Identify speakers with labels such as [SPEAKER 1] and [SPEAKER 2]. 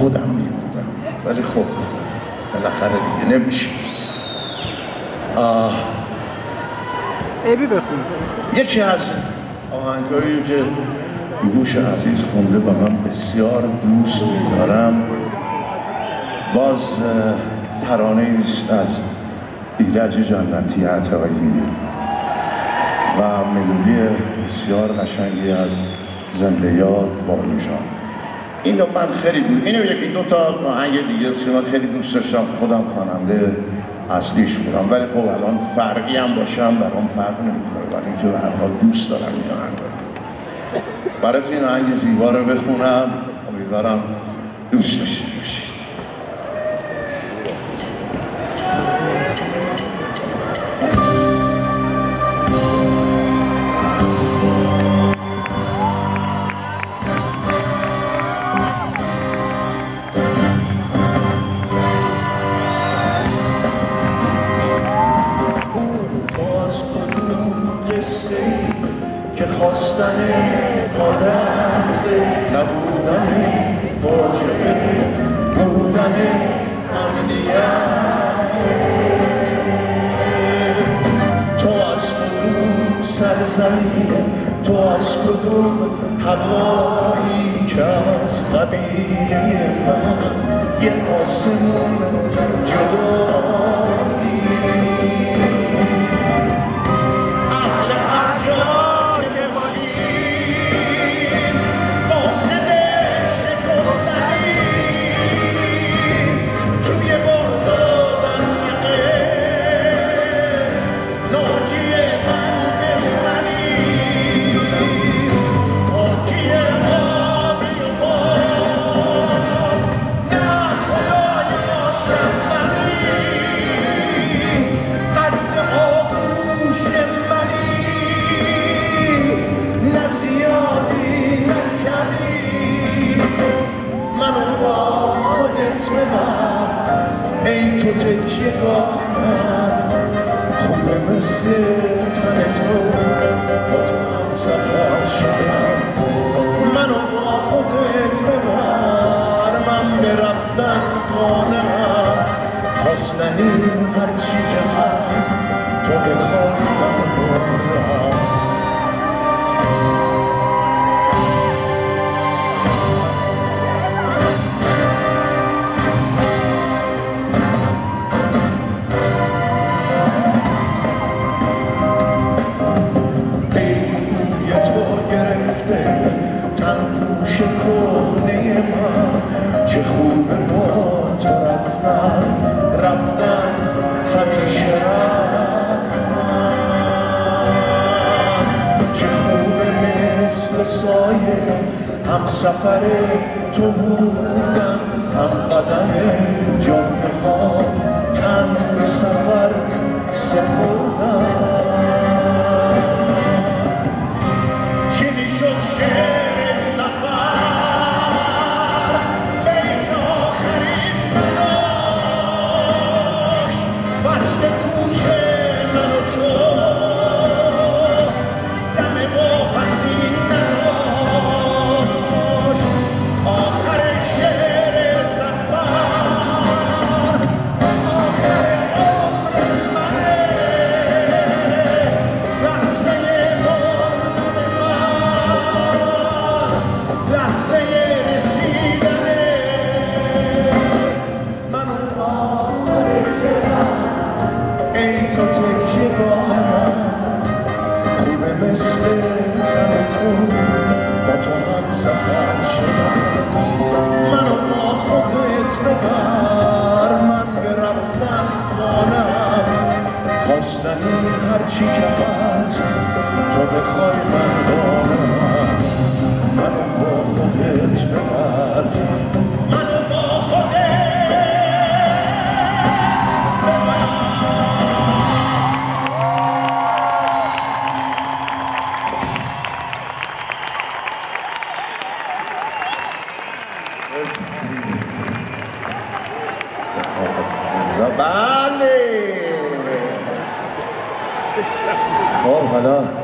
[SPEAKER 1] خودم میبودم، ولی خب بالاخره دیگه نمیشه.
[SPEAKER 2] ابی بخون.
[SPEAKER 1] یکی از آهنگایی که گوش عزیز خونده و من بسیار دوست می‌دارم باز ترانه است از ایرج جنتی عطایی و ملودی بسیار قشنگی از زنده یاد بانوجان. اینو من خیلی اینو یکی دو تا آهنگ دیگه است که من خیلی دوست داشتم، خودم خواننده اصلیش بودم، ولی خب الان فرقی هم باشم برام فرق نمی‌کنه، ولی اینکه به هر حال دوست دارم این آهنگ رو. براتون این آهنگ زیبا رو بخونم، امیدوارم دوست داشته باشید. که خواستن عادت نبودن فاجعه بودن امنیت، تو از کدوم سرزمین، تو از کدوم هوایی که از قبیله من یه آسمون جدایی. ای تو تکیه گاه من، خوبه مثل تن تو با تو هم سفر شدم. منو با خودت ببر، من به رفتن قانعم، خواستنی هرچی که هست تو بخوای من برم. کهنه من چه خوبه با تو رفتن همیشه رفتن، چه خوبه مثل سایه هم سفر تو بودن، هم قدم جاده ها تن به سفر سپردن. چی میشد شعر هرچی که هست تو بخوای من دارم، منو با خودت ببر، منو با خودت بله. خب حالا